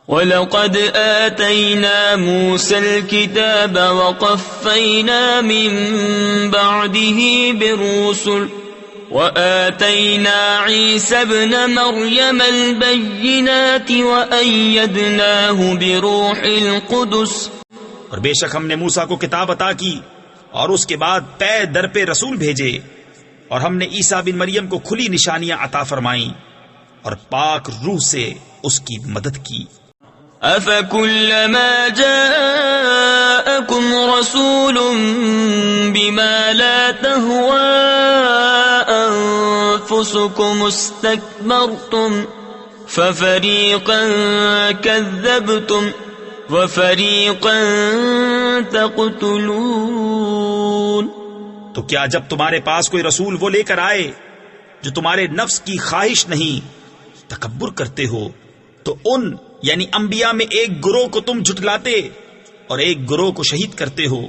وَلَقَدْ آتَيْنَا مُوسَى الْكِتَابَ وَقَفَّيْنَا مِن بَعْدِهِ بِالرُّسُلِ وَآتَيْنَا عِيسَى ابْنَ مَرْيَمَ الْبَيِّنَاتِ وَأَيَّدْنَاهُ بِرُوحِ الْقُدُسِ اور بے شک ہم نے موسیٰ کو کتاب عطا کی اور اس کے بعد پے در پہ رسول بھیجے، اور ہم نے عیسیٰ بن مریم کو کھلی نشانیاں عطا فرمائیں اور پاک روح سے اس کی مدد کی۔ أَفَكُلَّمَا جَاءَكُمْ رَسُولٌ بِمَا لَا تَهْوَىٰ أَنفُسُكُمُ اسْتَكْبَرْتُمْ فَفَرِيقًا كَذَّبْتُمْ وَفَرِيقًا تَقْتُلُونَ۔ تو کیا جب تمہارے پاس کوئی رسول وہ لے کر آئے جو تمہارے نفس کی خواہش نہیں تکبر کرتے ہو، تو ان یعنی انبیاء میں ایک گروہ کو تم جھٹلاتے اور ایک گروہ کو شہید کرتے ہو،